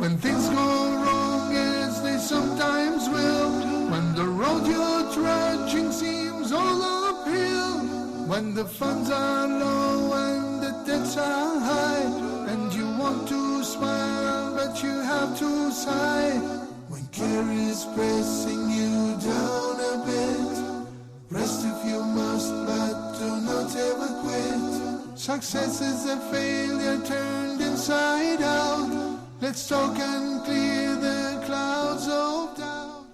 When things go wrong, as they sometimes will, when the road you're trudging seems all uphill, when the funds are low and the debts are high, and you want to smile but you have to sigh, when care is pressing you down a bit, rest if you must but do not ever quit. Success is a failure turned inside out. Let's talk and clear the clouds of doubt.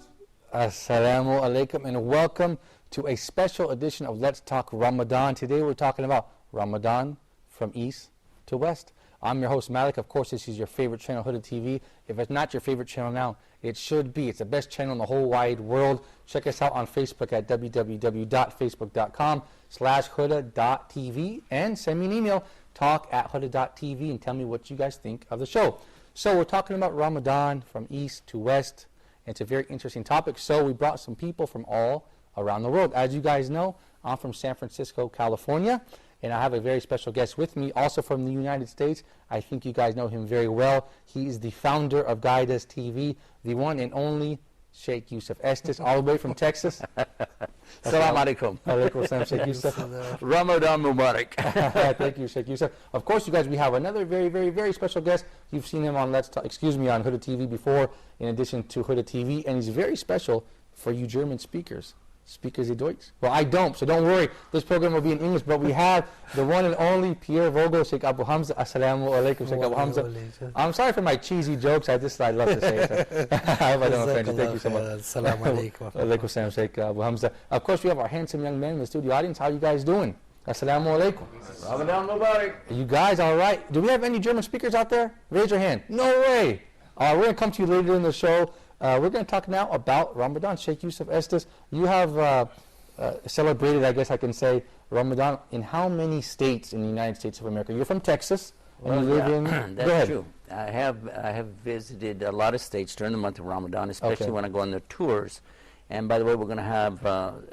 Assalamu alaikum and welcome to a special edition of Let's Talk Ramadan. Today we're talking about Ramadan from east to west. I'm your host Malik. Of course, this is your favorite channel, Huda TV. If it's not your favorite channel now, it should be. It's the best channel in the whole wide world. Check us out on Facebook at www.facebook.com/huda.tv and send me an email, talk@huda.tv, and tell me what you guys think of the show. So we're talking about Ramadan from east to west. It's a very interesting topic. So we brought some people from all around the world. As you guys know, I'm from San Francisco, California, and I have a very special guest with me, also from the United States. I think you guys know him very well. He is the founder of Guidus TV, the one and only Sheikh Yusuf Estes, all the way from Texas. Assalamu alaikum. Alaikum salam, Sheikh Yusuf. Ramadan Mubarak. Thank you, Sheikh Yusuf. Of course, you guys, we have another very, very, very special guest. You've seen him on on Huda TV before, in addition to Huda TV, and he's very special for you German speakers. Speakers of Deutsch? Well, I don't, so don't worry. This program will be in English, but we have the one and only Pierre Vogel, Sheikh Abu Hamza. Assalamu alaikum, Sheikh Abu Hamza. I'm sorry for my cheesy jokes. I love to say it. I hope I don't offend you. Thank you so much. Assalamu alaikum. Alaikum salam, Sheikh Abu Hamza. Of course, we have our handsome young man in the studio audience. How are you guys doing? Assalamu alaikum. Ramadan Mubarak. You guys all right? Do we have any German speakers out there? Raise your hand. No way. We're going to come to you later in the show. We're going to talk now about Ramadan. Sheikh Yusuf Estes, you have celebrated, I guess I can say, Ramadan in how many states in the United States of America? You're from Texas, and you live in... That's true. I have visited a lot of states during the month of Ramadan, especially when I go on the tours. And by the way, we're going to have,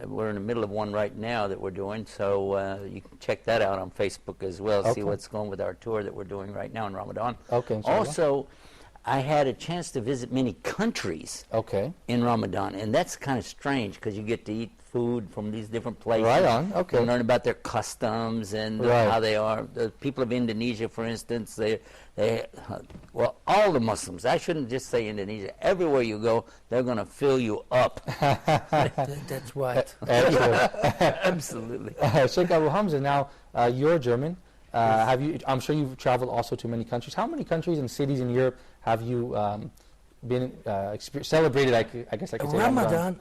we're in the middle of one right now that we're doing, so you can check that out on Facebook as well, see what's going with our tour that we're doing right now in Ramadan. Also, I had a chance to visit many countries in Ramadan, and that's kind of strange because you get to eat food from these different places. Right on, and learn about their customs and how they are. The people of Indonesia, for instance, well, all the Muslims, I shouldn't just say Indonesia, everywhere you go, they're going to fill you up. That's right. Absolutely. Sheikh Abu Hamza, now you're German. I'm sure you've traveled also to many countries. How many countries and cities in Europe have you been celebrated? I guess I could say Ramadan.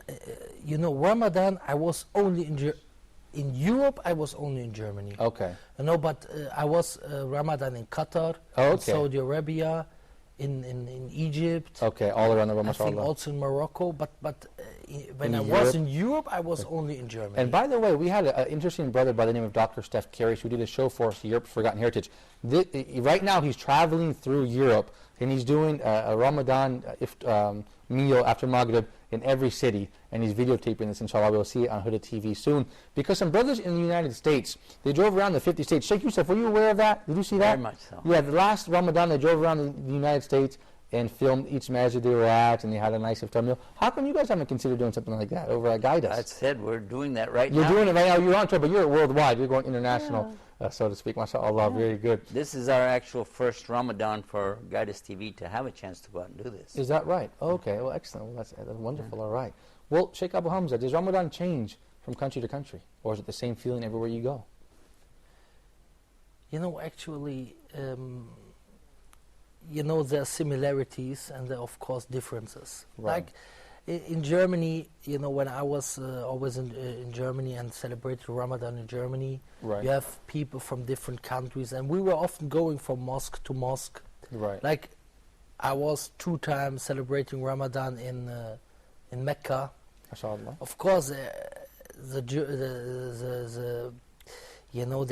Ramadan. I was only in Europe. I was only in Germany. But I was Ramadan in Qatar, in Saudi Arabia, in Egypt. All around the world. I think also in Morocco. But when I was in Europe, I was only in Germany. And by the way, we had an interesting brother by the name of Dr. Steph Carey who did a show for us, Europe's Forgotten Heritage. Right now, he's traveling through Europe, and he's doing a Ramadan meal after Maghrib in every city, and he's videotaping this. Inshallah, we'll see it on Huda TV soon. Because some brothers in the United States, they drove around the 50 states. Sheikh Yusuf, were you aware of that? Did you see that? Very much so. Yeah, the last Ramadan, they drove around the United States and filmed each masjid they were at, and they had a nice iftar meal. How come you guys haven't considered doing something like that over at Guidus? I said we're doing that right now. You're doing it right now. You're on tour, but you're worldwide. You're going international, so to speak. MashaAllah, very good. This is our actual first Ramadan for Guidus TV to have a chance to go out and do this. Is that right? Okay, well, excellent. Well, that's wonderful. All right. Well, Sheikh Abu Hamza, does Ramadan change from country to country, or is it the same feeling everywhere you go? Actually, there are similarities and there are, of course, differences. Right. Like in Germany, when I was always in Germany and celebrated Ramadan in Germany, you have people from different countries, and we were often going from mosque to mosque. Right. Like I was 2 times celebrating Ramadan in Mecca. MashaAllah. Of course, the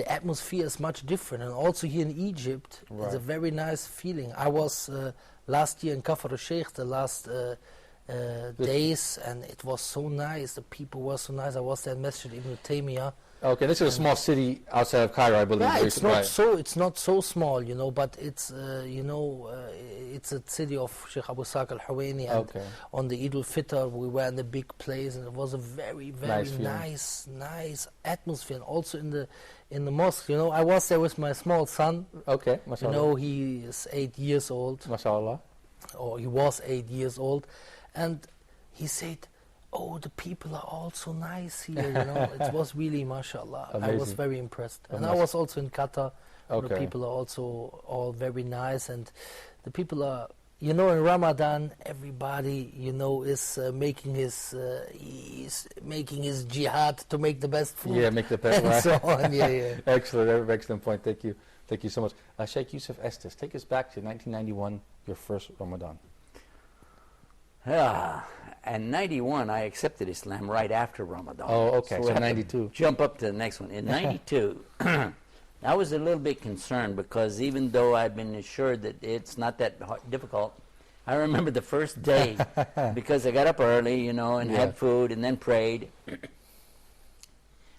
atmosphere is much different, and also here in Egypt, it's a very nice feeling. I was last year in Kafr al-Sheikh, the last days, and it was so nice. The people were so nice. I was there in Masjid Ibn Taymiyyah. Okay, this is a small city outside of Cairo, I believe. Yeah, it's not so small, but it's it's a city of Sheikh Abu Saq al-Hawaini, and on the Eid al-Fitr we were in a big place, and it was a very, very nice atmosphere. And also in the mosque, you know, I was there with my small son. Okay, mashallah. You know, he is 8 years old. Mashallah. Or he was 8 years old, and he said, "Oh, the people are all so nice here." You know, it was really, mashallah. Amazing. I was very impressed. And I was also in Qatar. The people are also all very nice, and the people are, you know, in Ramadan, everybody, you know, is making his jihad to make the best food. Yeah, make the best. And so on. Yeah. Excellent point. Thank you so much. Sheikh Yusuf Estes, take us back to 1991, your first Ramadan. In 91, I accepted Islam right after Ramadan. Oh, okay. So 92. Jump up to the next one. In 92, I was a little bit concerned because even though I'd been assured that it's not that difficult, I remember the first day because I got up early, you know, and had food and then prayed. I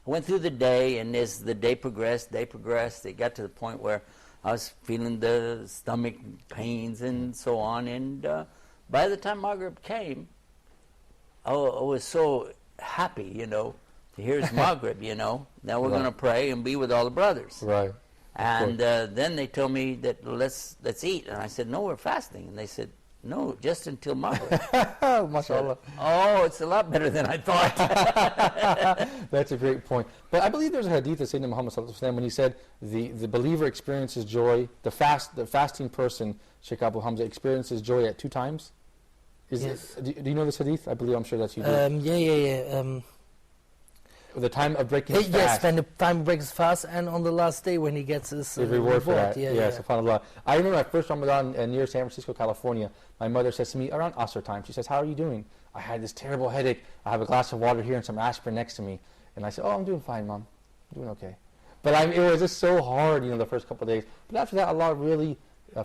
went through the day, and as the day progressed, it got to the point where I was feeling the stomach pains and so on. And by the time Maghrib came, I was so happy, you know, to hear it's Maghrib, you know. Now we're going to pray and be with all the brothers. Right. And then they told me that let's eat. And I said, no, we're fasting. And they said, no, just until Maghrib. MashaAllah. Oh, it's a lot better than I thought. That's a great point. But I believe there's a hadith of Sayyidina Muhammad sallallahu alaihi wasallam when he said the believer experiences joy, the fasting person, Sheikh Abu Hamza, experiences joy at 2 times. Yes. Do you know this hadith? I'm sure that you do. Yeah. The time of breaking his fast. Yes, when the time breaks his fast, and on the last day when he gets his reward for that. Yeah, SubhanAllah. I remember my first Ramadan near San Francisco, California. My mother says to me around Asr time, she says, "How are you doing?" I had this terrible headache. I have a glass of water here and some aspirin next to me. And I said, "Oh, I'm doing fine, Mom. I'm doing okay." But it was just so hard, you know, the first couple of days. But after that, Allah really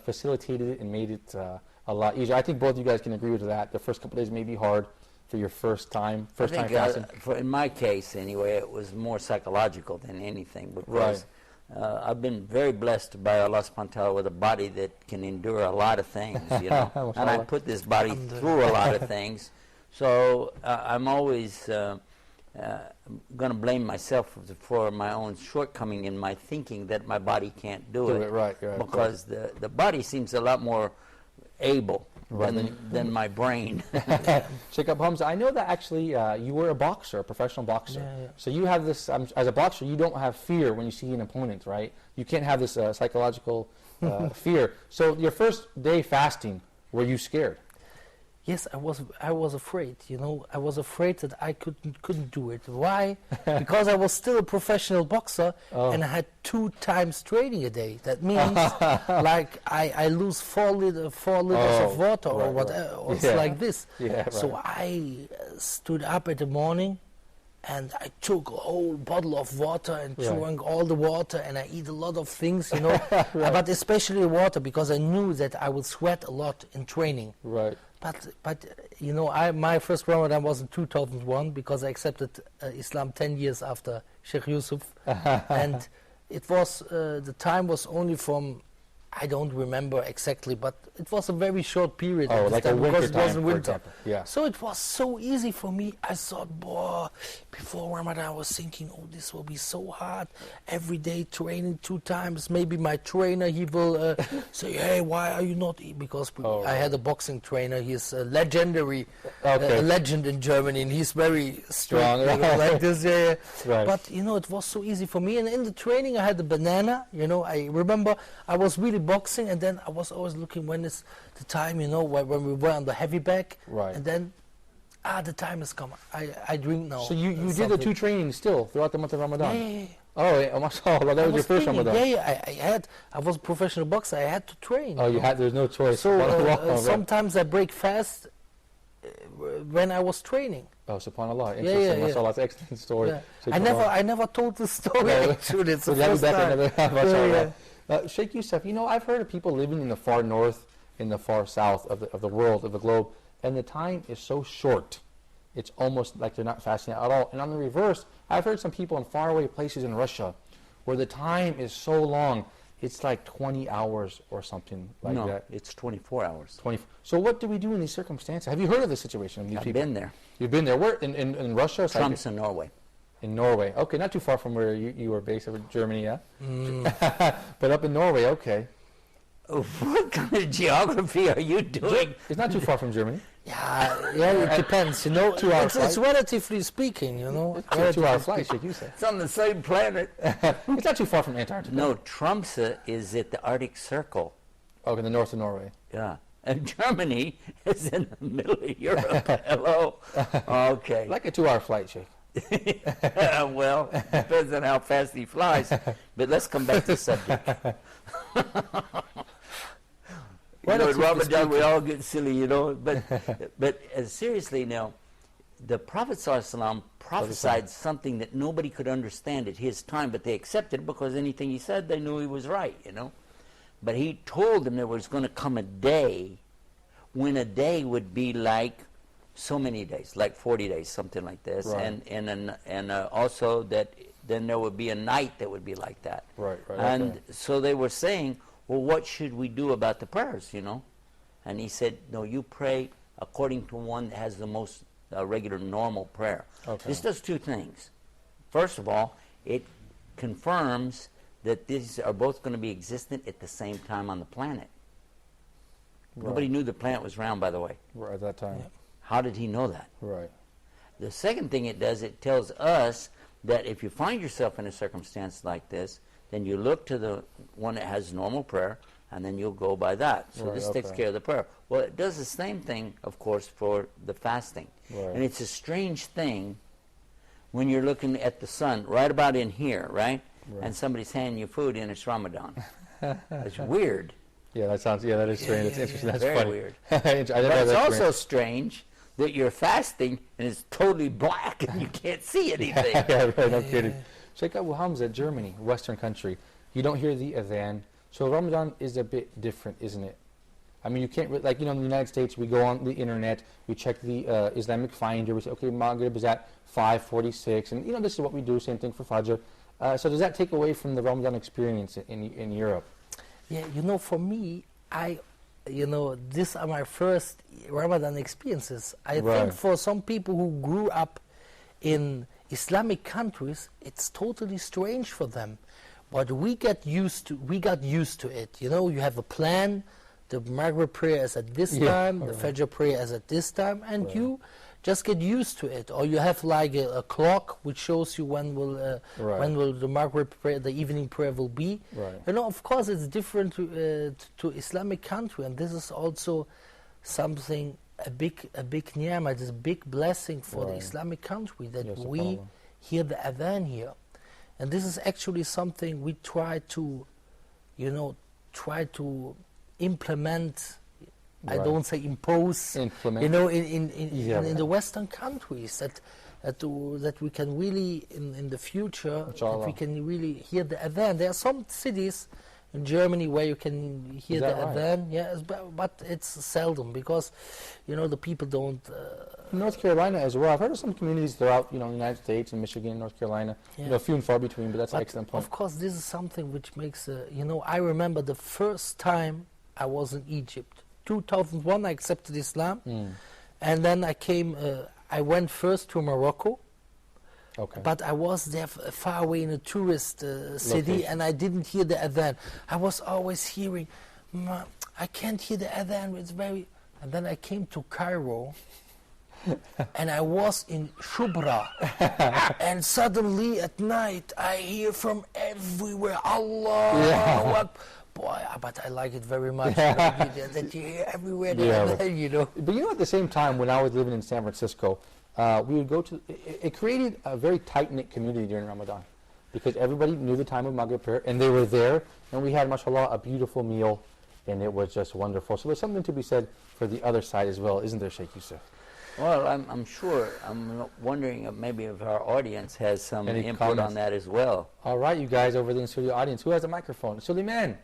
facilitated it and made it a lot easier. I think both of you guys can agree with that. The first couple of days may be hard for your first time fasting. In my case, anyway, it was more psychological than anything because I've been very blessed by Allah subhanahu wa ta'ala with a body that can endure a lot of things, you know. And I put this body through a lot of things. So I'm always going to blame myself for my own shortcoming in my thinking that my body can't do it. Right. Because the body seems a lot more able than my brain. Sheikh Abu Hamza, I know that actually you were a boxer, a professional boxer. Yeah. So you have this, as a boxer, you don't have fear when you see an opponent, right? You can't have this psychological fear. So your first day fasting, were you scared? Yes, I was afraid. You know, I was afraid that I couldn't do it. Why? Because I was still a professional boxer, and I had 2 times training a day. That means, like, I lose 4 liters of water or whatever, or it's like this. So I stood up in the morning, and I took a whole bottle of water and drank all the water, and I eat a lot of things, you know, but especially water, because I knew that I would sweat a lot in training. Right. But you know, my first Ramadan was in 2001 because I accepted Islam 10 years after Sheikh Yusuf, and it was the time was only from, I don't remember exactly, but it was a very short period. Oh, like a winter time, for winter. example. Yeah. So it was so easy for me. I thought, boy, before Ramadan I was thinking, oh, this will be so hard. Every day training 2 times. Maybe my trainer, he will say, hey, why are you not eating? Because I had a boxing trainer. He's a legendary, a legend in Germany, and he's very strong, like this. Right. But, you know, it was so easy for me. And in the training, I had a banana. You know, I remember I was really boxing, and then I was always looking when is the time, you know, when we were on the heavy bag, and then the time has come. I drink now. So you did the 2 trainings still throughout the month of Ramadan? Yeah. Oh, mashallah, that was your first Ramadan. I was a professional boxer. I had to train. Oh, there's no choice. So sometimes I break fast when I was training. Oh, subhanallah. Interesting. Mashallah, that's an excellent story. I never told the story, actually. It's the first time. Sheikh Yusuf, you know, I've heard of people living in the far north, in the far south of the world, of the globe, and the time is so short. It's almost like they're not fasting at all. And on the reverse, I've heard some people in faraway places in Russia where the time is so long it's like 20 hours or something like no, that. it's 24 hours. 20. So what do we do in these circumstances? Have you heard of the situation of these I've people? been there. You've been there. Where? In Russia? Trump's in Norway. In Norway. Okay, not too far from where you were based, over Germany, yeah? But up in Norway, okay. What kind of geography are you doing? It's not too far from Germany. Yeah, it depends. You know, 2 hour it's relatively speaking. You know, it's a 2 hour flight, should you say? It's on the same planet. It's not too far from Antarctica. No, Tromsø is at the Arctic Circle. Okay, in the north of Norway. Yeah. And Germany is in the middle of Europe. Hello. Okay. Like a 2 hour flight, Sheikh. Well, depends on how fast he flies. But let's come back to the subject. You know, in Ramadan, we all get silly, you know. But seriously now, the Prophet ﷺ prophesied something that nobody could understand at his time, but they accepted it because anything he said, they knew he was right, you know. But he told them there was going to come a day when a day would be like so many days, like 40 days, something like this. Right. And also that then there would be a night that would be like that. Right. And okay. so they were saying, well, what should we do about the prayers, you know? And he said, no, you pray according to one that has the most regular, normal prayer. Okay. This does two things. First of all, it confirms that these are both going to be existent at the same time on the planet. Right. Nobody knew the planet was round, by the way. Right, at that time. Yeah. How did he know that? Right. The second thing it does, it tells us that if you find yourself in a circumstance like this, then you look to the one that has normal prayer, and then you'll go by that. So Right, this takes okay. care of the prayer. Well, it does the same thing, of course, for the fasting. Right. And it's a strange thing when you're looking at the sun right about in here, right? Right. And somebody's handing you food and it's Ramadan. It's weird. Yeah, that is strange. It's interesting. That's Very funny. weird. I didn't But know it's that also strange that you're fasting and it's totally black and you can't see anything. Yeah, right, no kidding. Sheikh Abu Hamza, Germany, Western country. You don't hear the adhan. So Ramadan is a bit different, isn't it? I mean, you can't, like, you know, in the United States, we go on the internet, we check the Islamic Finder, we say, okay, Maghrib is at 5:46, and, you know, this is what we do, same thing for Fajr. So does that take away from the Ramadan experience in Europe? Yeah, you know, for me, these are my first Ramadan experiences. I Right. think for some people who grew up in Islamic countries, it's totally strange for them. But we got used to it. You know, you have a plan. The Maghrib prayer is at this time, the Fajr prayer is at this time, and you just get used to it. Or you have like a clock which shows you when will the Maghrib prayer, the evening prayer will be. Right. You know, of course, it's different to Islamic country, and this is also something a big ni'mah, it's a big blessing for the Islamic country that Yes, we hear the adhan here. And this is actually something we try to implement. I don't say impose. Implement. You know, in the Western countries that we can really in the future that we can really hear the adhan. There are some cities in Germany where you can hear the adhan, yes, but it's seldom because, you know, the people don't. North Carolina as well. I've heard of some communities throughout, you know, the United States and Michigan, North Carolina. Yeah. You know, few and far between, but that's an excellent point. Of course, this is something which makes, you know, I remember the first time I was in Egypt. 2001, I accepted Islam, and then I went first to Morocco. Okay. But I was there far away in a tourist city, Location. and I didn't hear the adhan. I was always hearing, I can't hear the adhan, it's very... And then I came to Cairo, and I was in Shubra, and suddenly at night I hear from everywhere, Allah, boy, but I like it very much, you know, that you hear everywhere, you know. But you know, at the same time, when I was living in San Francisco, we would go to, it created a very tight-knit community during Ramadan because everybody knew the time of Maghrib prayer, and they were there, and we had, mashallah, a beautiful meal, and it was just wonderful. So there's something to be said for the other side as well, isn't there, Sheikh Yusuf? Well, I'm sure, I'm wondering if maybe if our audience has some Any input comments? on that as well. All right, you guys over there in the studio audience, who has a microphone? Suleiman.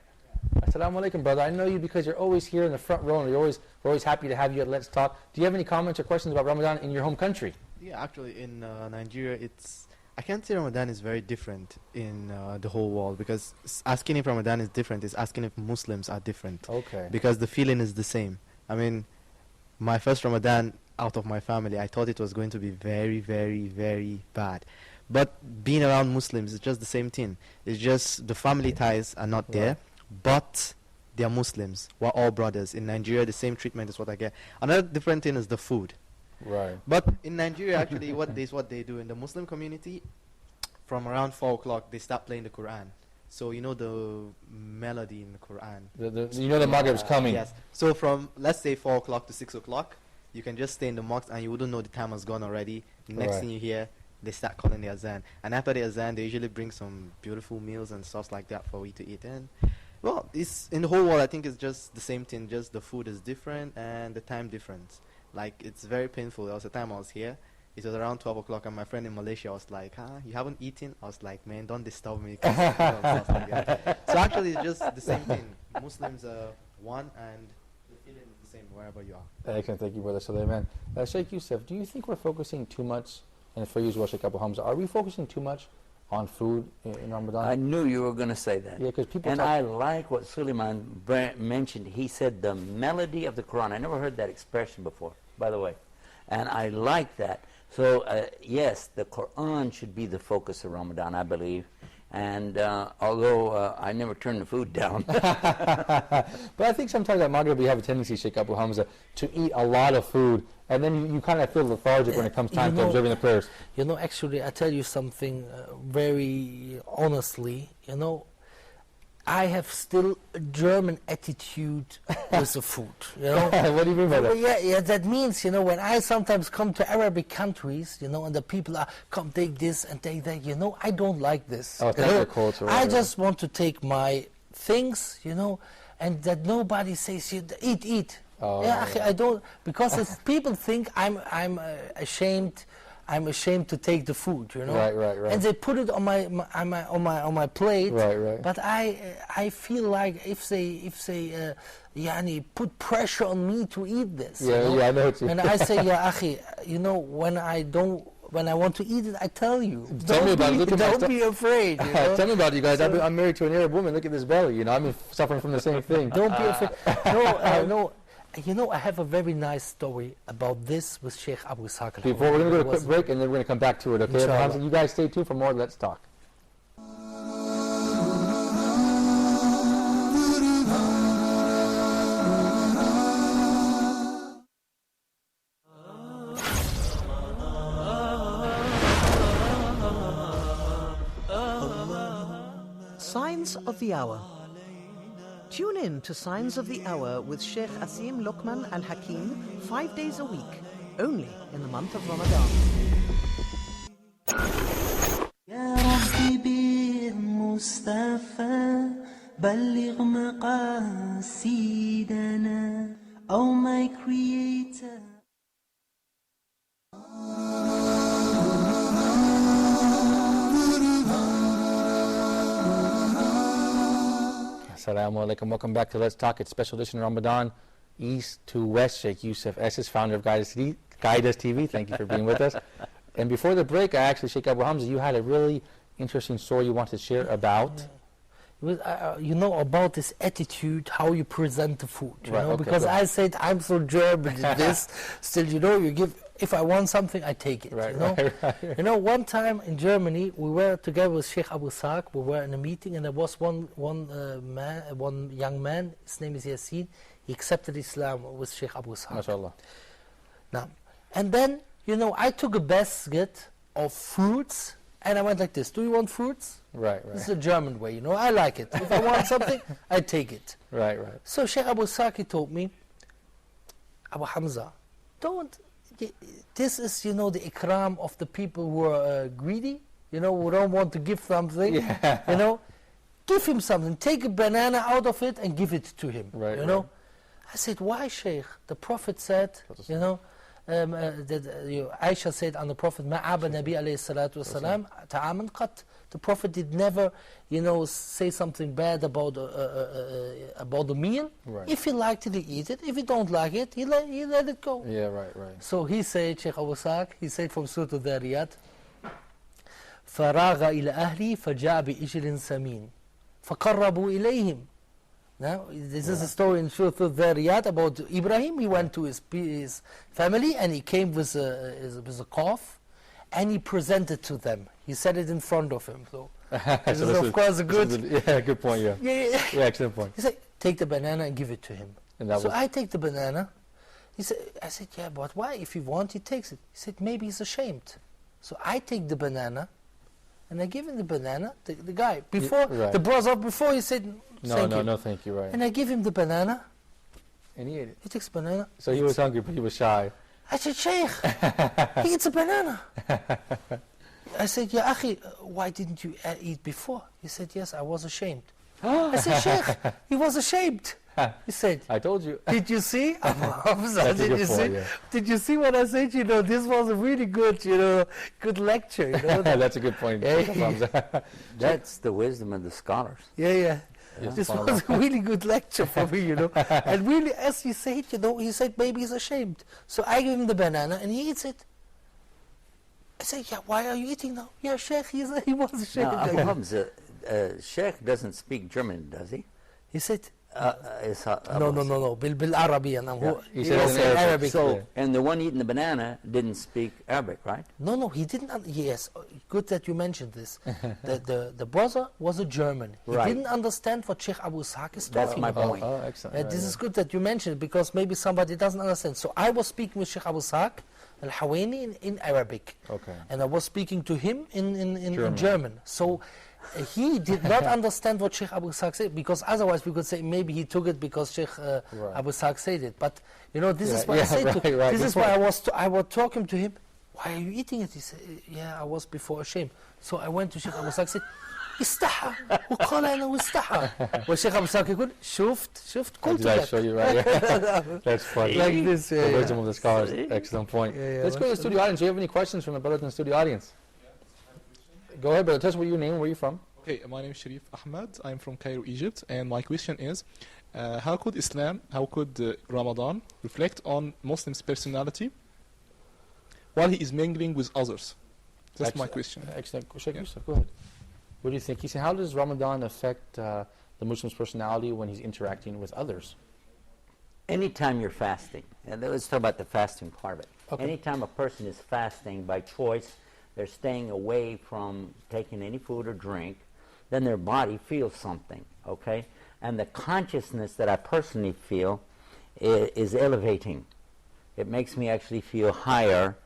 Assalamu alaikum, brother. I know you because you're always here in the front row, and we're always happy to have you at Let's Talk. Do you have any comments or questions about Ramadan in your home country? Yeah, actually, in Nigeria, it's I can't say Ramadan is very different in the whole world, because asking if Ramadan is different is asking if Muslims are different. Okay. Because the feeling is the same. I mean, my first Ramadan out of my family, I thought it was going to be very, very, very bad. But being around Muslims is just the same thing. It's just the family ties are not there, but they are Muslims. We're all brothers. In Nigeria, the same treatment is what I get. Another different thing is the food. Right. But in Nigeria, actually, what they do in the Muslim community, from around 4 o'clock, they start playing the Quran. So you know the melody in the Quran. You know the Maghrib's coming. Yes. So from, let's say, 4 o'clock to 6 o'clock, you can just stay in the mosque and you wouldn't know the time has gone already. The next thing you hear, they start calling the azan. And after the azan, they usually bring some beautiful meals and stuff like that for we to eat. And well, it's in the whole world, I think it's just the same thing, just the food is different and the time difference. Like, it's very painful. There was a time I was here, it was around 12 o'clock, and my friend in Malaysia was like, you haven't eaten? I was like, man, don't disturb me. So actually, it's just the same thing. Muslims are one, and the feeling is the same wherever you are. Excellent. Thank you, Brother Suleiman. Sheikh Yusuf, do you think we're focusing too much, and for you as well, Sheikh Abu Hamza, are we focusing too much on food in Ramadan? I knew you were going to say that. Yeah, because people. And I like what Suleiman mentioned. He said the melody of the Quran. I never heard that expression before, by the way. And I like that. So, yes, the Quran should be the focus of Ramadan, I believe. And although I never turn the food down. But I think sometimes at Maghrib we have a tendency, Sheikh Abu Hamza, to eat a lot of food, and then you kind of feel lethargic when it comes time to observing the prayers. You know, actually, I tell you something very honestly, you know, I have still a German attitude with the food, you know. What do you mean by that? Yeah, that means, you know, when I sometimes come to Arabic countries, you know, and the people are, come take this and take that, you know, I don't like this. Oh, that's your culture. I just want to take my things, you know, and that nobody says, eat. Oh, yeah, I don't, because if people think I'm ashamed to take the food, you know. Right. And they put it on my plate. Right. But I feel like if they put pressure on me to eat this. Yeah, you know? I know what you. And I say, ya akhi, you know, when I want to eat it, I tell you. Tell me about it. Don't be afraid. You know? Tell me about it, you guys. I'm married to an Arab woman. Look at this belly. You know, I'm suffering from the same thing. Don't be afraid. No. You know, I have a very nice story about this with Sheikh Abu Ishaq. Before we're going to go to a quick break, and then we're going to come back to it, okay? Hamza, you guys stay tuned for more Let's Talk. Signs of the Hour. Tune in to Signs of the Hour with Sheikh Asim Lokman Al-Hakim 5 days a week, only in the month of Ramadan. Ya Rabbi bil Mustafa balligh maqasidana, O my Creator. Assalamu alaikum. Welcome back to Let's Talk. It's special edition Ramadan, East to West. Sheikh Yusuf Esses, founder of Guide Us TV. Thank you for being with us. And before the break, Sheikh Abu Hamza, you had a really interesting story you wanted to share about. You know, about this attitude, how you present the food, you know, okay, because I said I'm so German in this. Still, you know, you give, if I want something, I take it, you know. Right. You know, one time in Germany, we were together with Sheikh Abu Ishaq, we were in a meeting, and there was one young man, his name is Yassin, he accepted Islam with Sheikh Abu Ishaq. MashaAllah. Now, and then, you know, I took a basket of fruits, and I went like this, do you want fruits? Right. This is a German way, you know, I like it. If I want something, I take it. Right. So Sheikh Abu Ishaq told me, Abu Hamza, this is, you know, the ikram of the people who are greedy, you know, who don't want to give something, you know. Give him something, take a banana out of it and give it to him, you know. I said, why, Sheikh? The Prophet said, you know, Aisha said on the Prophet, Ma'aba Nabi alayhi salatu wasalam, ta'aman qat. The Prophet did never, you know, say something bad about the meal. If he liked it, he eat it. If he don't like it, he let it go. Yeah, right. So he said, Sheikh Abu Ishaq, he said from Surah Al-Dhariyat, فراغ إلى أهلي فجاء بإجل سمين فقربوا إليهم. Now, this is a story in Surah Al-Dhariyat about Ibrahim. He went to his family and he came with a calf and he presented to them. He set it in front of him. So this is of course a good... good point, yeah. Yeah, Excellent point. He said, take the banana and give it to him. So I take the banana. I said, yeah, but why? If he wants, he takes it. He said, maybe he's ashamed. So I take the banana and I give him the banana. The guy, before, the brother, before he said, no, thank you, right. And I give him the banana. And he ate it. He takes banana. So he was hungry, but he was shy. I said, Sheikh, he eats a banana. I said, Ya Akhi, why didn't you eat before? He said, yes, I was ashamed. I said, Sheikh, he was ashamed. He said, I told you. Did you see? Did you see what I said? You know, this was a really good, good lecture. You know? That's a good point. That's the wisdom of the scholars. Yeah. This was a really good lecture for me, And really, as he said, he said maybe he's ashamed. So I give him the banana and he eats it. I said, yeah, why are you eating now? Yeah, Sheikh, he was ashamed. No, Sheikh doesn't speak German, does he? He said, no. بالعربية. He said Arabic. So, and the one eating the banana didn't speak Arabic, right? No, he didn't. Yes, good that you mentioned this. the brother was a German. He didn't understand what Sheikh Abu Ishaq is talking about. That's my point. Oh, excellent. This is good that you mentioned it because maybe somebody doesn't understand. So I was speaking with Sheikh Abu Ishaq al-Hawaini in Arabic. Okay. And I was speaking to him in German. So he did not understand what Sheikh Abu Ishaq said, because otherwise we could say maybe he took it because Sheikh Abu Ishaq said it. But this is what I said to him. This is why I was talking to him. Why are you eating it? He said, yeah, I was before ashamed. So I went to Sheikh Abu Ishaq and said, استحى وقال أنا استحى. والشيخ أبو إسحاق يقول شفت قلت لك. Show you right. That's funny. Like this, the wisdom of the scholars. Excellent point. Let's go to the studio audience. Do you have any questions from the brothers in the studio audience? Go ahead, brother. Tell us what your name, where you're from. Okay, my name is Sharif Ahmad. I'm from Cairo, Egypt, and my question is, how could Ramadan reflect on Muslim's personality while he is mingling with others? That's my question. Excellent. Sheikh Yusuf, go ahead. What do you think? He said, how does Ramadan affect the Muslim's personality when he's interacting with others? Anytime you're fasting, and let's talk about the fasting part of it. Okay. Anytime a person is fasting by choice, they're staying away from taking any food or drink, then their body feels something, okay? And the consciousness that I personally feel is elevating. It makes me actually feel higher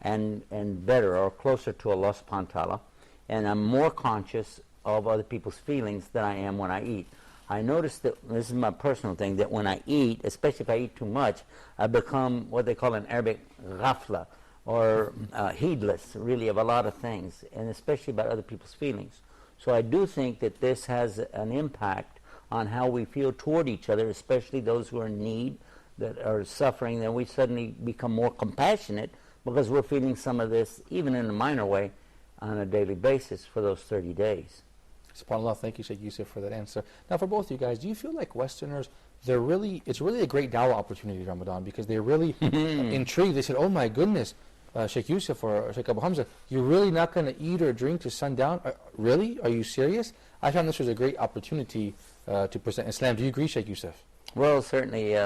and better or closer to Allah subhanahu wa ta'ala. And I'm more conscious of other people's feelings than I am when I eat. I notice that, this is my personal thing, that when I eat, especially if I eat too much, I become what they call in Arabic ghafla, or heedless, really, of a lot of things, and especially about other people's feelings. So I do think that this has an impact on how we feel toward each other, especially those who are in need, that are suffering. Then we suddenly become more compassionate because we're feeling some of this, even in a minor way, on a daily basis for those 30 days. SubhanAllah, thank you, Sheikh Yusuf, for that answer. Now, for both of you guys, do you feel like Westerners, it's really a great dawah opportunity, Ramadan, because they're really intrigued. They said, oh my goodness, Sheikh Yusuf or Sheikh Abu Hamza, you're really not going to eat or drink to sundown? Really? Are you serious? I found this was a great opportunity to present Islam. Do you agree, Sheikh Yusuf? Well, certainly.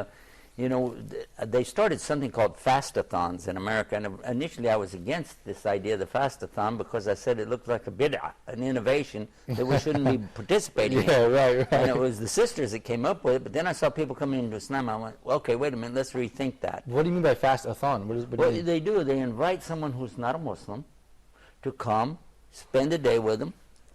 They started something called fastathons in America, and initially I was against this idea of the fastathon because I said it looked like a bid'ah, an innovation that we shouldn't be participating in. Right. And it was the sisters that came up with it, but then I saw people coming into Islam, I went, well, okay, wait a minute, let's rethink that. What do you mean by fastathon? What they do, they invite someone who's not a Muslim to come, spend a day with them,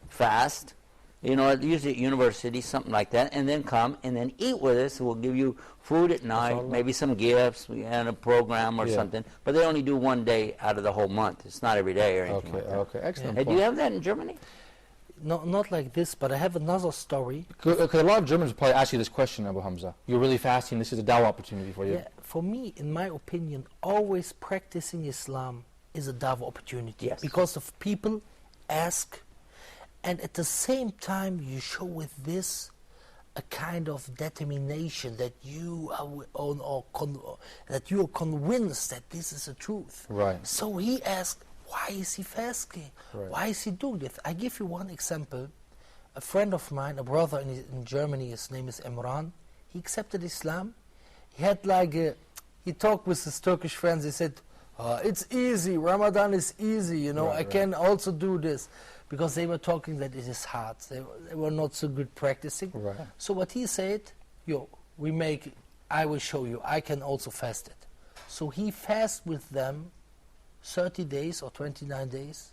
fast, usually at university, something like that, and then come and then eat with us. We'll give you food at night, maybe some gifts and a program or something, but they only do one day out of the whole month. It's not every day or anything like that. Okay, excellent. Hey, do you have that in Germany? No, not like this, but I have another story. Because a lot of Germans will probably ask you this question, Abu Hamza. You're really fasting, this is a dawah opportunity for you. Yeah, for me, in my opinion, always practicing Islam is a dawah opportunity. Yes. Because of people ask, and at the same time you show with this a kind of determination that you are that you are convinced that this is the truth. Right. So he asked, why is he fasting? Right. Why is he doing this? I give you one example. A friend of mine, a brother in Germany, his name is Imran, he accepted Islam. He had he talked with his Turkish friends. He said, it's easy, Ramadan is easy, you know, I can also do this. Because they were talking that it is hard. They were not so good practicing. Right. So what he said, I will show you, I can also fast it. So he fasted with them 30 days or 29 days.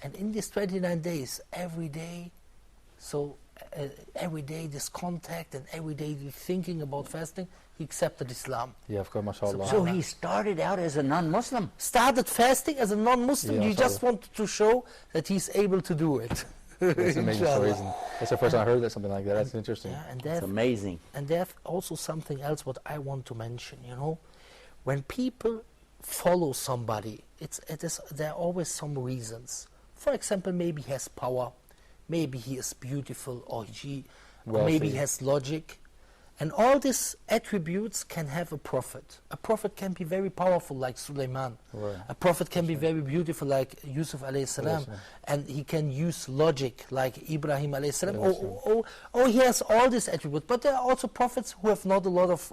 And in these 29 days, every day this contact and every day thinking about fasting, he accepted Islam. Yeah, of course, mashallah. So he started out as a non-Muslim. Started fasting as a non-Muslim. Yeah, he just wanted to show that he's able to do it. That's amazing stories. That's the first time I heard that, something like that. That's interesting. Yeah, and That's amazing. And there's also something else what I want to mention, you know. When people follow somebody, there are always some reasons. For example, maybe he has power, maybe he is beautiful, or maybe he has logic. And all these attributes can have a prophet. A prophet can be very powerful like Sulaiman. Right. A prophet can be very beautiful like Yusuf alayhi salam. And he can use logic like Ibrahim alayhi salam. Or he has all these attributes. But there are also prophets who have not a lot of,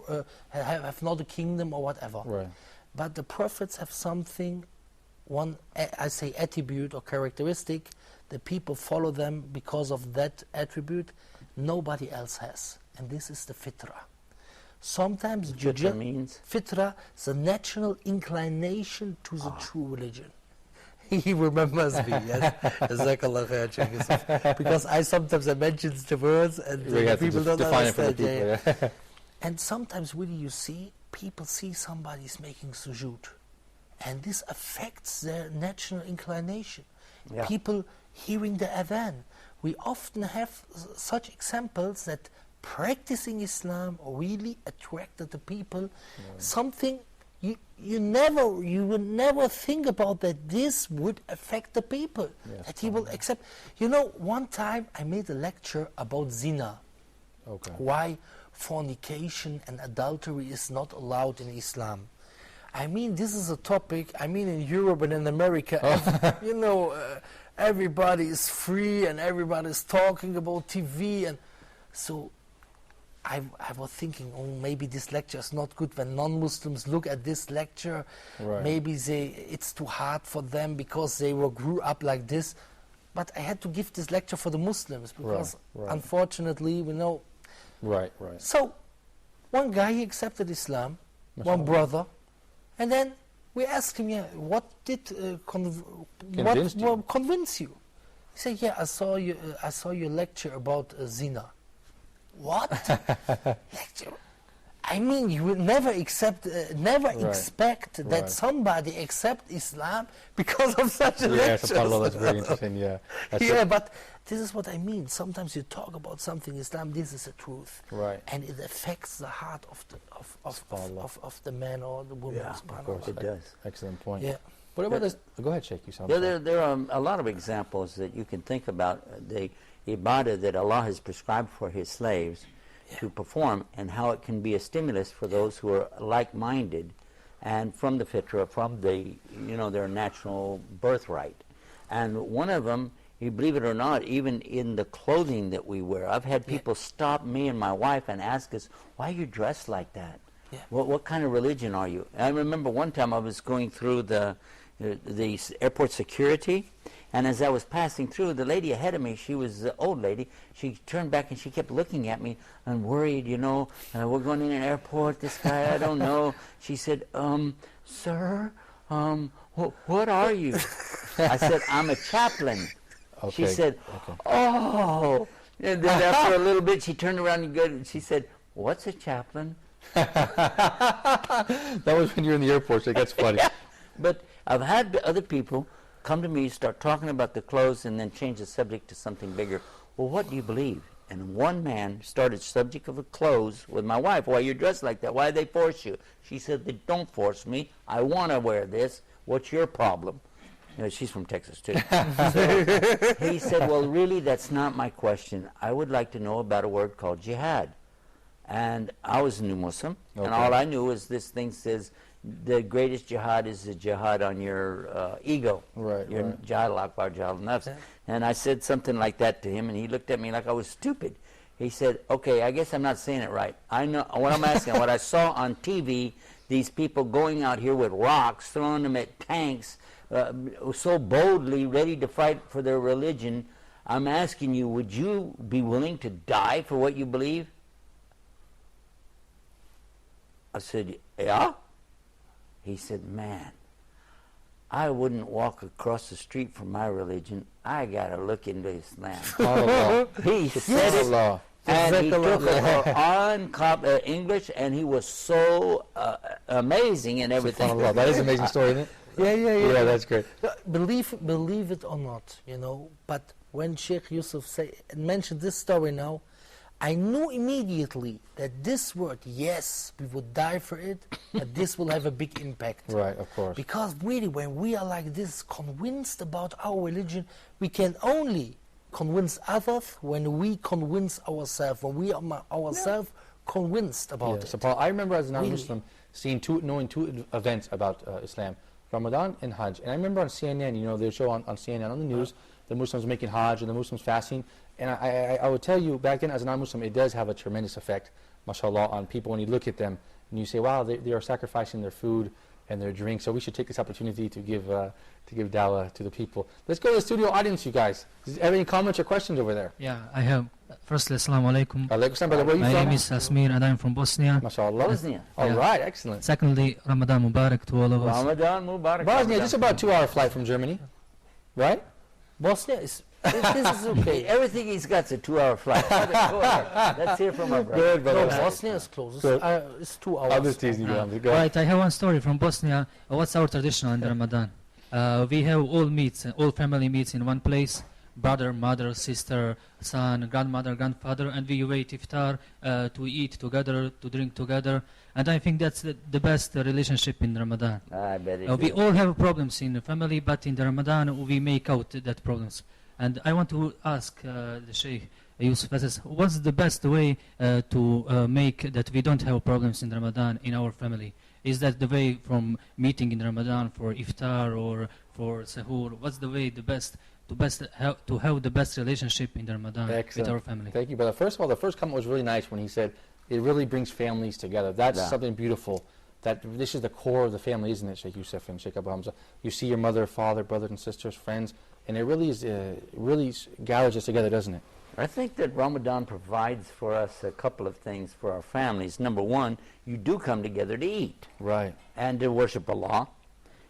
have not a kingdom or whatever. Right. But the prophets have something, I say attribute or characteristic, the people follow them because of that attribute nobody else has. And this is the fitrah. Sometimes Fitrah means? Fitrah is a natural inclination to the true religion. He remembers me, yes. Jazakallah khair, Sheikh Yusuf. Because I sometimes mention the words and people don't understand. Yeah. And sometimes really you see, people see somebody's making sujood. And this affects their natural inclination. Yeah. People hearing the adhan. We often have such examples that practicing Islam really attracted the people. Something you would never think about that this would affect the people. Yes, that he will accept. You know, one time I made a lecture about zina. Okay. Why fornication and adultery is not allowed in Islam. I mean, this is a topic, in Europe and in America, everybody is free and everybody is talking about TV. And so I was thinking, maybe this lecture is not good when non-Muslims look at this lecture. Right. Maybe it's too hard for them because they grew up like this. But I had to give this lecture for the Muslims because unfortunately, we know. Right. So one guy, he accepted Islam, one brother, and then we asked him, what did convince you? He said, I saw your lecture about zina. What? Lecture? I mean, you would never expect that somebody accept Islam because of such a lecture. SubhanAllah, that's very interesting, But this is what I mean. Sometimes you talk about something, Islam, this is the truth. Right. And it affects the heart of the man or the woman. Yeah, of course it does. Excellent point. Yeah. What about this? Go ahead, Sheikh. There are a lot of examples that you can think about the ibadah that Allah has prescribed for His slaves to perform, and how it can be a stimulus for those who are like-minded and from the fitrah, from the their natural birthright. And one of them, you believe it or not, even in the clothing that we wear, I've had people stop me and my wife and ask us, "Why are you dressed like that? What kind of religion are you?" And I remember one time I was going through the airport security, and as I was passing through, the lady ahead of me, she was the old lady, she turned back and she kept looking at me and worried, we're going in an airport, this guy, I don't know. She said, "Sir, what are you?" I said, "I'm a chaplain." Okay. She said, "Oh." And then after a little bit, she turned around and she said, "What's a chaplain?" That was when you were in the airport, so that's funny. But I've had other people come to me, start talking about the clothes, and then change the subject to something bigger. "Well, what do you believe?" And one man started subject of the clothes with my wife. "Why you're dressed like that? Why they force you?" She said, "They don't force me. I want to wear this. What's your problem?" She's from Texas, too. So he said, "Well, really, that's not my question. I would like to know about a word called jihad." And I was a new Muslim, and all I knew was this thing says, the greatest jihad is the jihad on your ego. Right, your right. jihad al-akbar, jihad al-nafs. And I said something like that to him, and he looked at me like I was stupid. He said, okay, I guess I'm not saying it right. I know what I'm asking. What I saw on TV, these people going out here with rocks, throwing them at tanks, so boldly ready to fight for their religion. I'm asking you, would you be willing to die for what you believe? I said, yeah. He said, man, I wouldn't walk across the street for my religion. I got to look into Islam. He said it, and he took it on English, and he was so amazing and everything. That is an amazing story, isn't it? Yeah. Yeah, that's great. Believe it or not, but when Sheikh Yusuf mentioned this story now, I knew immediately that this word, yes, we would die for it, but this will have a big impact. Right, of course. Because really, when we are like this, convinced about our religion, we can only convince others when we convince ourselves, when we are ourselves convinced about it. So Paul, I remember as a non-Muslim knowing two events about Islam, Ramadan and Hajj. And I remember on CNN, they show on CNN on the news, the Muslims making Hajj and the Muslims fasting. And I would tell you, back then as a non-Muslim, it does have a tremendous effect, mashallah, on people when you look at them and you say, wow, they are sacrificing their food and their drink. So we should take this opportunity to give dawah to the people. Let's go to the studio audience, you guys. Do you have any comments or questions over there? Yeah, I have. Firstly, assalamu alaikum. Alaikum salam, brother. Where are you My from? name is Asmir and I'm from Bosnia. Mashallah. Bosnia. All right, excellent. Secondly, Ramadan Mubarak to all of us. Ramadan Mubarak. Bosnia, just about a 2-hour flight from Germany, right? Bosnia is... this is okay. Everything he's got is a 2-hour flight. Go ahead. Let's hear from our brother. Good, brother. Bosnia is close. It's 2 hours. I'll just tease you. Go ahead. Right, I have one story from Bosnia. What's our tradition in Ramadan? We have all family meets in one place. Brother, mother, sister, son, grandmother, grandfather, and we wait iftar to eat together, to drink together. And I think that's the best relationship in Ramadan. I bet it We is. all have problems in the family, but in the Ramadan we make out that problems. And I want to ask the Sheikh Yusuf, what's the best way to make that we don't have problems in Ramadan in our family? Is that the way from meeting in Ramadan for iftar or for sahur? What's the way to have the best relationship in the Ramadan with our family? Thank you, brother. First of all, the first comment was really nice when he said it really brings families together. That's something beautiful. That this is the core of the family, isn't it, Sheikh Yusuf and Sheikh Abu Hamza? You see your mother, father, brothers and sisters, friends, and it really is really gathers us together, doesn't it? I think that Ramadan provides for us a couple of things for our families. Number one, you do come together to eat. Right. And to worship Allah.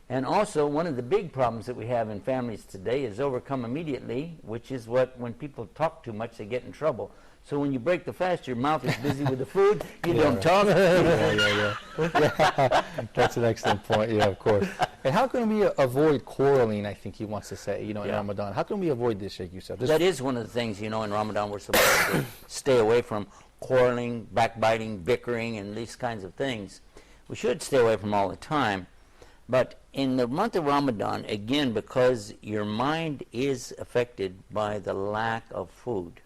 And also, one of the big problems that we have in families today is overcome immediately, which is when people talk too much, they get in trouble. So when you break the fast, your mouth is busy with the food, you don't talk. Yeah. That's an excellent point, yeah, of course. And how can we avoid quarreling, I think he wants to say, in Ramadan? How can we avoid this, Sheikh Yusuf? That is one of the things, in Ramadan we're supposed to stay away from quarreling, backbiting, bickering, and these kinds of things. We should stay away from all the time. But in the month of Ramadan, again, because your mind is affected by the lack of food,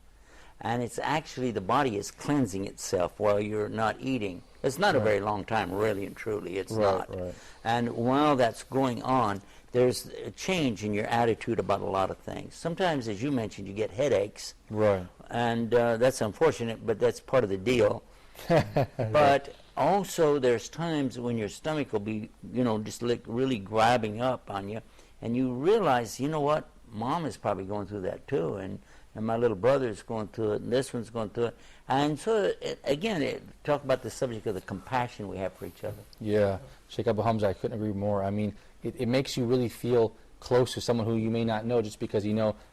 and it's actually the body is cleansing itself while you're not eating. It's not a very long time, really and truly. It's not. Right. And while that's going on, there's a change in your attitude about a lot of things. Sometimes, as you mentioned, you get headaches. Right. And that's unfortunate, but that's part of the deal. But also there's times when your stomach will be, just like really grabbing up on you, and you realize, you know what, Mom is probably going through that too, and my little brother is going through it, and this one's going through it. And so, talk about the subject of the compassion we have for each other. Yeah, Sheikh Abu Hamza, I couldn't agree more. I mean, it makes you really feel close to someone who you may not know just because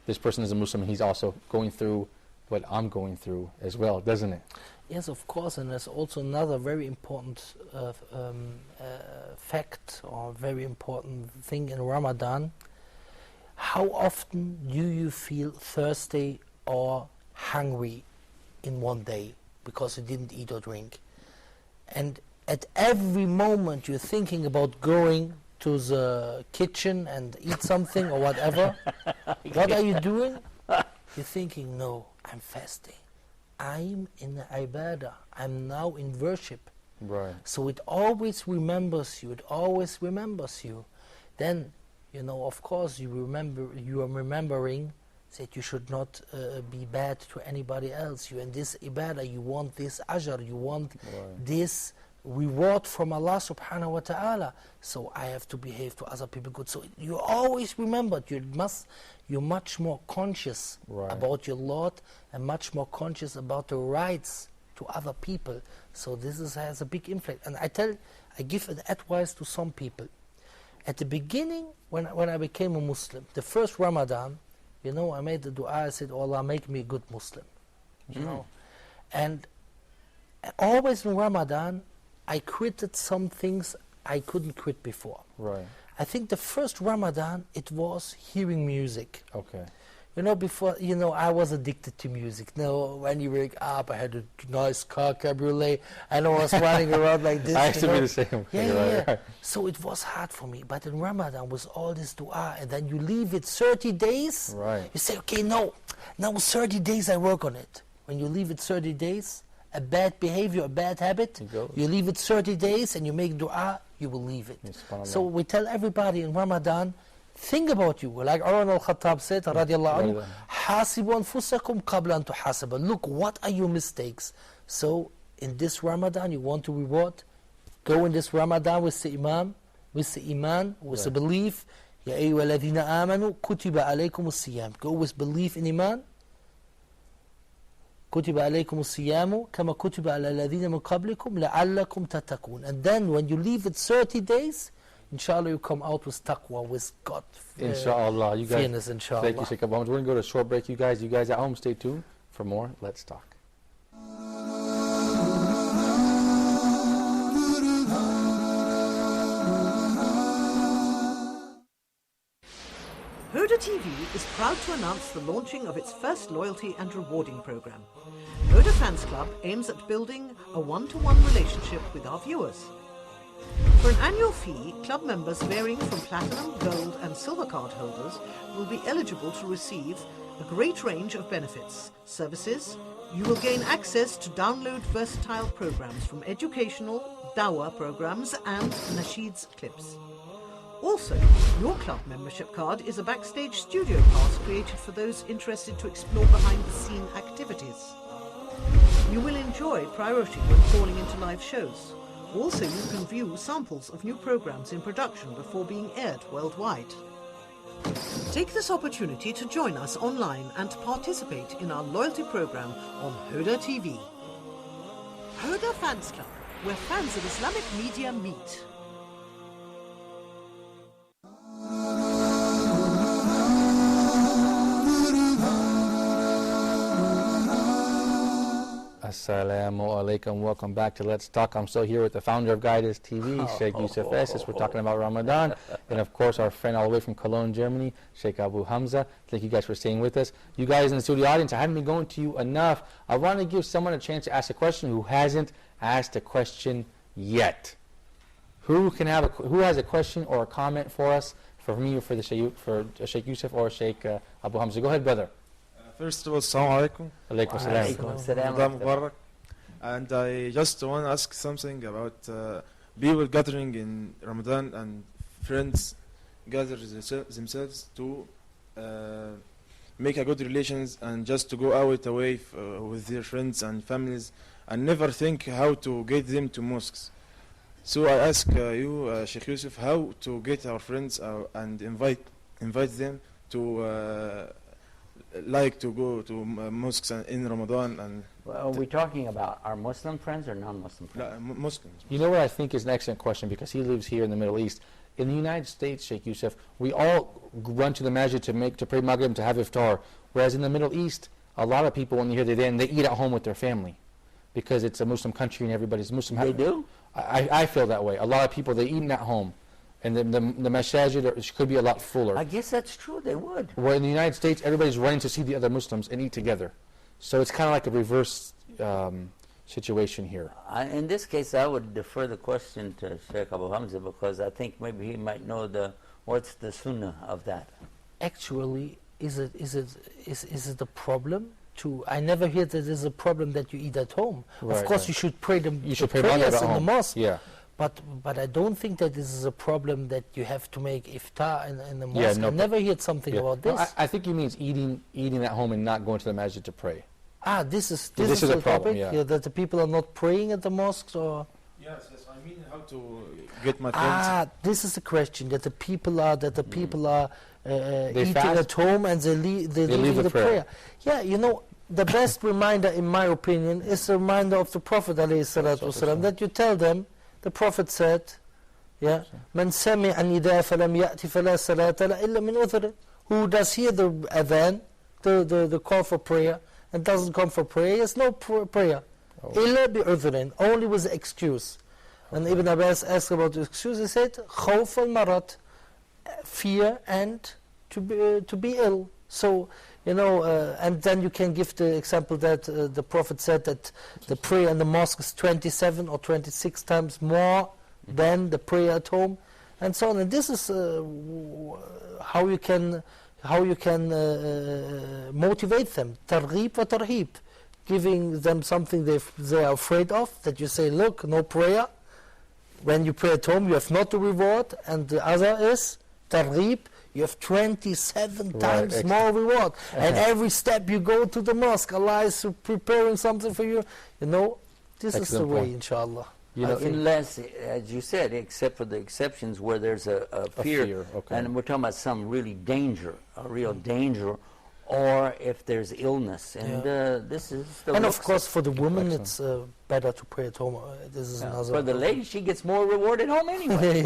this person is a Muslim and he's also going through what I'm going through as well, doesn't it? Yes, of course, and there's also another very important fact or very important thing in Ramadan. How often do you feel thirsty or hungry in one day because you didn't eat or drink? And at every moment you're thinking about going to the kitchen and eat something or whatever. What are you doing? You're thinking, no, I'm fasting. I'm in ibadah. I'm now in worship. Right. So it always remembers you. It always remembers you. Then, you know, of course, you are remembering that you should not be bad to anybody else. You in this ibadah, you want this ajr, you want this reward from Allah subhanahu wa ta'ala. So I have to behave to other people good. So you always remember, you're much more conscious about your Lord and much more conscious about the rights to other people. So this has a big impact. And I give an advice to some people. At the beginning, when I became a Muslim, the first Ramadan, you know, I made the dua, I said, oh Allah, make me a good Muslim. You know? And always in Ramadan, I quitted some things I couldn't quit before. Right. I think the first Ramadan, it was hearing music. Okay. You know, before, you know, I was addicted to music. You know, when you wake up, I had a nice car cabriolet, and I was running around like this. I used to be the same. Yeah. So it was hard for me. But in Ramadan, with all this dua, and then you leave it 30 days, you say, okay, now 30 days I work on it. When you leave it 30 days, a bad behavior, a bad habit, you leave it 30 days and you make dua, you will leave it. So we tell everybody in Ramadan, think about you. Like Umar al-Khattab said, radiallahu anhu, حَاسِبُوا أَنفُسَكُمْ قَبْلَ أَن تُحَاسَبَ. Look, what are your mistakes? So in this Ramadan, you want to reward, go in this Ramadan with the Imam, with the Iman, with the belief. يَا أَيُّهَا الَّذِينَ آمَنُوا كُتِبَ عَلَيْكُمُ الصِّيَامُ. Go with belief in Iman. كتب عليكم الصيام كما كتب على الذين من قبلكم لعلكم تتقون. And then when you leave it 30 days, inshallah you come out with taqwa, with God. Inshallah. You guys, fairness, inshallah. Thank you, Sheikh Abu Hamza. We're going to go to a short break, you guys. You guys at home, stay tuned for more Let's Talk. Huda TV is proud to announce the launching of its first loyalty and rewarding program. Huda Fans Club aims at building a one-to-one relationship with our viewers. For an annual fee, club members varying from platinum, gold and silver card holders will be eligible to receive a great range of benefits, services. You will gain access to download versatile programs from educational, dawah programs and nasheeds clips. Also, your club membership card is a backstage studio pass created for those interested to explore behind-the-scene activities. You will enjoy priority when calling into live shows. Also, you can view samples of new programs in production before being aired worldwide. Take this opportunity to join us online and participate in our loyalty program on Huda TV. Huda Fans Club, where fans of Islamic media meet. Assalamu alaikum. Welcome back to Let's Talk. I'm still here with the founder of Guidance TV, Sheikh Yusuf Esses. We're talking about Ramadan. And of course, our friend all the way from Cologne, Germany, Sheikh Abu Hamza. Thank you guys for staying with us. You guys in the studio audience, I haven't been going to you enough. I want to give someone a chance to ask a question who hasn't asked a question yet. Who has a question or a comment for us, for me or for Sheikh Yusuf or Sheikh Abu Hamza? Go ahead, brother. First of all, Assalamu alaikum. Alaikum assalam. Ramadan Mubarak. And I just want to ask something about people gathering in Ramadan and friends gather themselves to make a good relations and just to go out away with their friends and families and never think how to get them to mosques. So I ask you, Sheikh Yusuf, how to get our friends and invite them to like to go to mosques in Ramadan. And well, are we talking about our Muslim friends or non-Muslim friends? Muslims. You know what I think is an excellent question, because he lives here in the Middle East. In the United States, Sheikh Yusuf, we all run to the masjid to pray Maghrib, to have iftar. Whereas in the Middle East, a lot of people, when they hear the adhan, they eat at home with their family, because it's a Muslim country and everybody's Muslim. They do? I feel that way. A lot of people, they eat at home. And the masajid could be a lot fuller. I guess that's true, they would. Where in the United States, everybody's running to see the other Muslims and eat together. So it's kind of like a reverse situation here. In this case, I would defer the question to Sheikh Abu Hamza, because I think maybe he might know what's the sunnah of that. Actually, is it a problem I never hear that there's a problem that you eat at home. Right, of course, right. you should pray the You should pray Maghrib prayers at in the home. mosque. Yeah. But I don't think that this is a problem that you have to make iftar in the mosque. Yeah, no I never heard something Yeah. about No, this. I think he means eating at home and not going to the masjid to pray. This is This is the a problem, topic. yeah. That the people are not praying at the mosques, or Yes, I mean how to get my friends. this is the question, that the people are eating fast? at home and they're leaving leave the prayer. prayer. Yeah, you know, the best reminder, in my opinion, is the reminder of the Prophet ﷺ, that you tell them, the Prophet said, yeah, "Man sami'a an-nidaa falam ya'ti fala salata lahu illa min udhrin." Who does hear the adhan, the call for prayer, and doesn't come for prayer, he has no prayer. Illa bi'udhrin, only with the excuse. And Ibn Abbas asked about the excuse, he said, khawf al-marat, fear and to be ill. So, you know, and then you can give the example that the Prophet said that the prayer in the mosque is 27 or 26 times more than the prayer at home, and so on. And this is how you can motivate them. Targhib wa tarhib, giving them something they are afraid of. That you say, look, no prayer. When you pray at home, you have not the reward, and the other is targhib. You have 27 times more reward. And every step you go to the mosque, Allah is preparing something for you. You know, this is the way, inshallah. You know, unless, as you said, except for the exceptions where there's a fear, okay. And we're talking about some really danger, a real danger, or if there's illness, and this is the And of course, for the woman, it's better to pray at home. This is another. For the lady, she gets more reward at home anyway.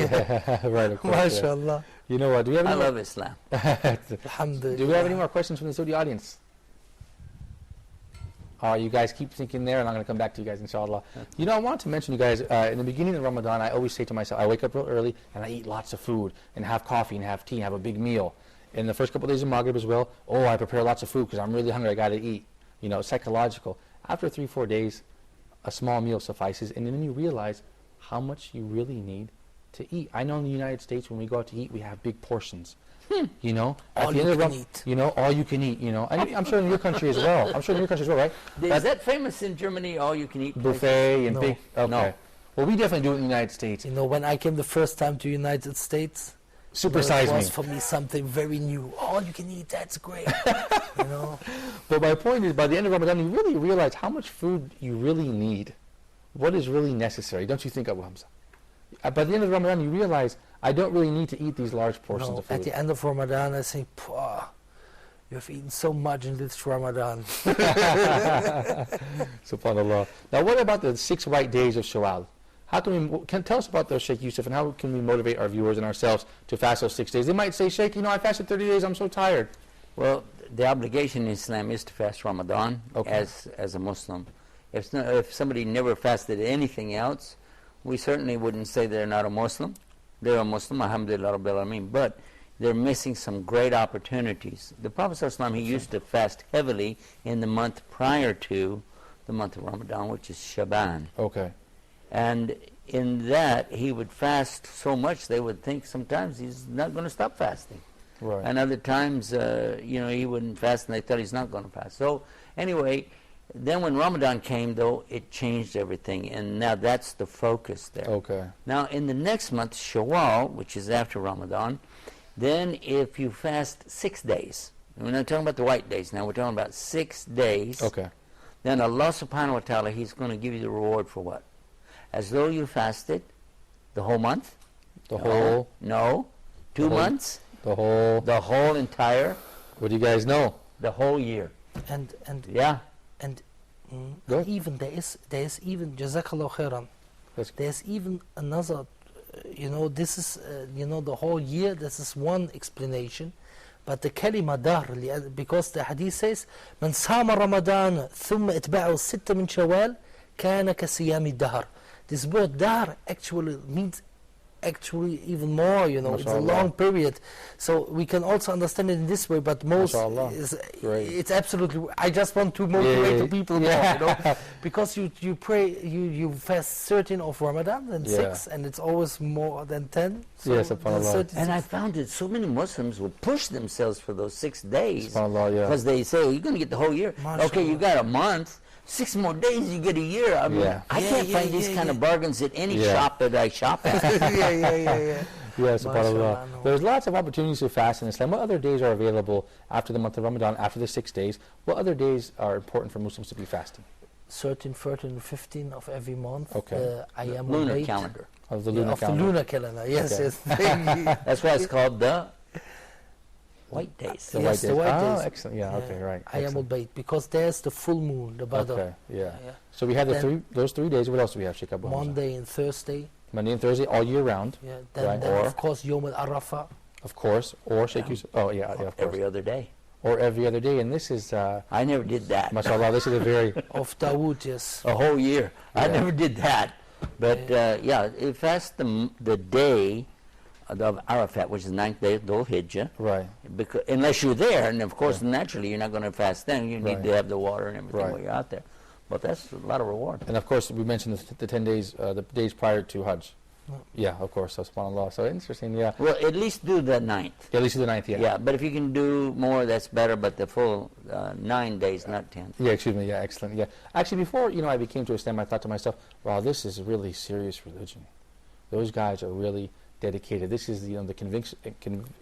Right, of course. MashaAllah. You know what? Do we have I any love Islam. Alhamdulillah. Do we have any more questions from the Saudi audience? You guys keep thinking there, and I'm going to come back to you guys, inshallah. You know, I want to mention, you guys, in the beginning of Ramadan, I always say to myself, I wake up real early, and I eat lots of food, and have coffee, and have tea, and have a big meal. In the first couple of days of Maghrib as well, I prepare lots of food because I'm really hungry, I got to eat. You know, psychological. After 3-4 days, a small meal suffices, and then you realize how much you really need to eat. I know in the United States, when we go out to eat, we have big portions. You know, at the end of Ramadan, you know, all you can eat. You know, and I'm sure in your country as well. I'm sure in your country as well, right? Is that famous in Germany? All you can eat buffet and big. Okay. No. Well, we definitely do it in the United States. You know, when I came the first time to United States, supersize it was me. for me something very new. All you can eat, that's great. You know. But my point is, by the end of Ramadan, you really realize how much food you really need. What is really necessary? Don't you think, Abu Hamza? By the end of Ramadan, you realize I don't really need to eat these large portions of food. At the end of Ramadan, I think, you've eaten so much in this Ramadan. SubhanAllah. Now, what about the 6 white days of Shawwal? How can tell us about those, Sheikh Yusuf, and how can we motivate our viewers and ourselves to fast those 6 days? They might say, Sheikh, you know, I fasted 30 days, I'm so tired. Well, the obligation in Islam is to fast Ramadan as a Muslim. If somebody never fasted anything else, we certainly wouldn't say they're not a Muslim. They're a Muslim, alhamdulillah rabbil alameen, but they're missing some great opportunities. The Prophet ﷺ, he used to fast heavily in the month prior to the month of Ramadan, which is Shaban. Okay. And in that, he would fast so much, they would think sometimes he's not going to stop fasting. Right. And other times, you know, he wouldn't fast and they thought he's not going to fast. So anyway, then when Ramadan came, though, it changed everything, and now that's the focus there. Okay. Now, in the next month, Shawwal, which is after Ramadan, then if you fast 6 days, we're not talking about the white days now, we're talking about 6 days, okay, then Allah subhanahu wa ta'ala, He's going to give you the reward for what? As though you fasted the whole month? No. 2 months? The whole entire? What do you guys know? The whole year. And yeah. And even there is even Jazakallah khairan. There's even another, you know, this is you know, the whole year. This is one explanation, but the kalima dahr, because the hadith says, "Man sama Ramadan thumma itba'ahu sitta min Shawwal, kana kasiyami dahr." This word dahr actually means actually even more, you know, it's a MashaAllah. long period. So we can also understand it in this way, but most MashaAllah. is, Great. it's absolutely, I just want to motivate the people more, you know, Yeah. because you pray, you fast 13 of Ramadan and Yeah. 6, and it's always more than 10. So Yes, the subhanAllah. 36 And I found that so many Muslims will push themselves for those 6 days SubhanAllah, yeah. because they say, you're going to get the whole year. Okay, you MashaAllah. got a month. 6 more days, you get a year. I mean, Yeah. I can't find these kind of bargains at any Yeah. shop that I shop at. yeah. Yeah, subhanAllah. MashaAllah, no. There's lots of opportunities to fast in Islam. What other days are available after the month of Ramadan, after the 6 days? What other days are important for Muslims to be fasting? 13, 14, 15 of every month. Okay. Ayyamul Lunar Bayt. calendar. Of the Yeah, lunar of calendar? the lunar calendar. Yes, Okay. yes. Thank you. That's why it's called the white days. The Yes, white the days. white Oh, days. excellent. Yeah, okay, right. Ayyamul Excellent. Bayt, because there's the full moon, the Badr. Okay, yeah. Yeah. So we have Then- those 3 days. What else do we have, Sheikh Abu Hamza? Monday and Thursday. Monday and Thursday, all year round, Yeah. Then, Right. then Or- of course Yom al Arafah. of course. Or Sheikh Yeah. Yusuf. Oh, yeah, of course. Every other day. Or every other day. And this is, I never did that. mashallah, this is a very, Of Dawood, yes. A whole year. I Yeah. never did that. But yeah, it fast the day of Arafat, which is the 9th day of Dhul Hijjah. right. Because, unless you're there, and of course, naturally, you're not going to fast then. You need Right. to have the water and everything Right. while you're out there. But that's a lot of reward. And of course, we mentioned the 10 days, the days prior to Hajj. Yeah, of course, so subhanAllah. So interesting, yeah. Well, at least do the 9th. At least to the 9th, yeah. Yeah, but if you can do more, that's better. But the full 9 days, not 10. Yeah, excuse me, yeah, excellent, yeah. Actually, before, I became to Islam, I thought to myself, wow, this is really serious religion. Those guys are really dedicated. This is, the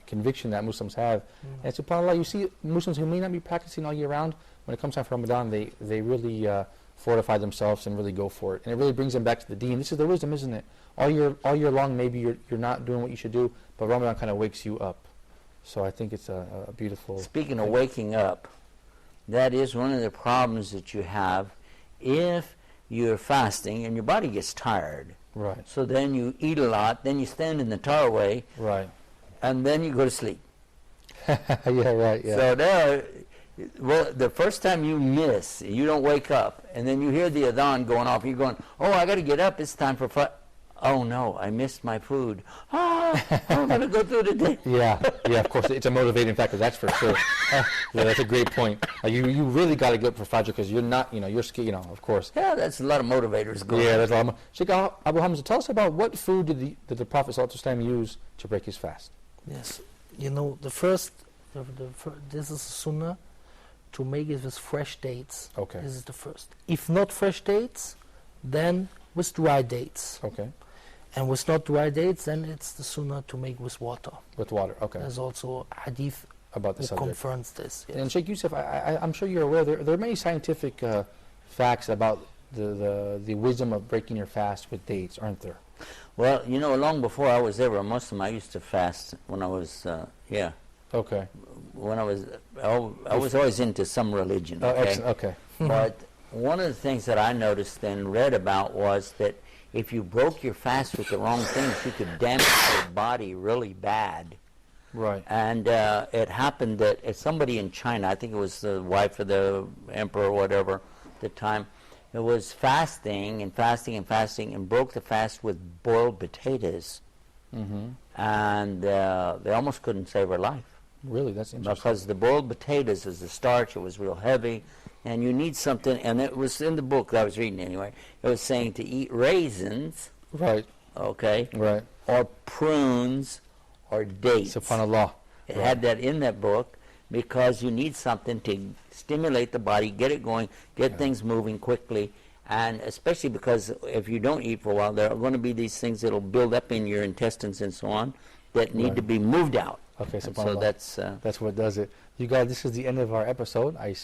conviction that Muslims have. And subhanAllah, you see Muslims who may not be practicing all year round, when it comes time for Ramadan, they really fortify themselves and really go for it. And it really brings them back to the deen. This is the wisdom, isn't it? All year long, maybe you're not doing what you should do, but Ramadan kind of wakes you up. So I think it's a beautiful... Speaking of waking up, that is one of the problems that you have if you're fasting and your body gets tired. Right, So then you eat a lot, then you stand in the tarway, right. and then you go to sleep. Yeah, right, yeah. So now, well, the first time you miss, you don't wake up, and then you hear the adhan going off, you're going, oh, I got to get up, it's time for oh no, I missed my food. I'm going to go through the day. Yeah, of course, it's a motivating factor, that's for sure. Yeah, that's a great point. You really got to get up for Fajr because you're not, you're scared, of course. Yeah, that's a lot of motivators going Yeah, on. that's a lot. Sheikh Abu Hamza, tell us about what food did the Prophet ﷺ use to break his fast? Yes. This is a sunnah to make it with fresh dates. Okay. This is the first. If not fresh dates, then with dry dates. Okay. And with not dry dates, then it's the sunnah to make with water. With water, okay. There's also hadith About the who subject. confirms this. Yes. And Sheikh Yusuf, I'm sure you're aware, there are many scientific facts about the wisdom of breaking your fast with dates, aren't there? Well, long before I was ever a Muslim, I used to fast when I was, Okay. when I was always into some religion. Oh, Okay? excellent, okay. But one of the things that I noticed and read about was that if you broke your fast with the wrong things, you could damage your body really bad. Right. And it happened that somebody in China, I think it was the wife of the emperor or whatever at the time, it was fasting and broke the fast with boiled potatoes. Mm-hmm. And they almost couldn't save her life. Really, that's interesting. Because the boiled potatoes is the starch, it was real heavy, and you need something, and it was in the book that I was reading anyway, it was saying to eat raisins, Right, okay, right. or prunes, or dates. Subhanallah. It had that in that book because you need something to stimulate the body, get it going, get things moving quickly, and especially because if you don't eat for a while, there are going to be these things that will build up in your intestines and so on that need Right. to be moved out. Okay, And subhanallah. so That's what does it. You guys, this is the end of our episode. I'm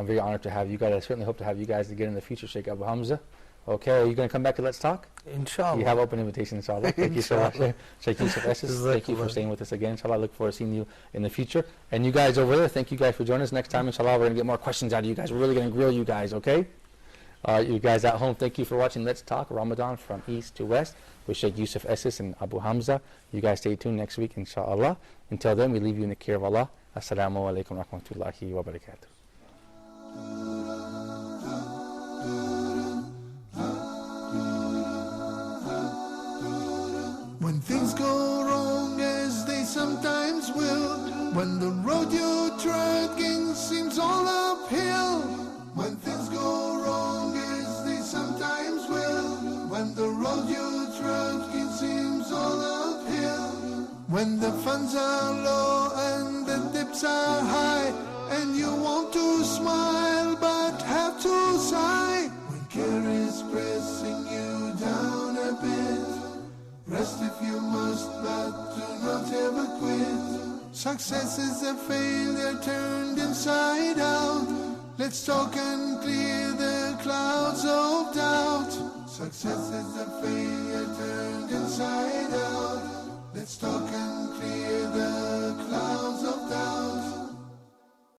very honored to have you guys. I certainly hope to have you guys again in the future, Sheikh Abu Hamza. Okay, are you going to come back to Let's Talk? Inshallah. You have open invitation, inshallah. Thank you so much. Sheikh Yusuf Esses, thank you for Jazakallah. staying with us again. Inshallah, I look forward to seeing you in the future. And you guys over there, thank you guys for joining us. Next time, inshallah, we're going to get more questions out of you guys. We're really going to grill you guys, okay? You guys at home, thank you for watching Let's Talk Ramadan from East to West with Sheikh Yusuf Esses and Abu Hamza. You guys stay tuned next week, inshallah. Until then, we leave you in the care of Allah. Assalamu alaikum wa rahmatullahi wa barakatuh. When the road you're trudging seems all uphill, when things go wrong as they sometimes will, when the road you're trudging seems all uphill, when the funds are low and the dips are high, and you want to smile but have to sigh, when care is pressing you down a bit, rest if you must, but do not ever quit. Success is a failure turned inside out. Let's talk and clear the clouds of doubt. Success is a failure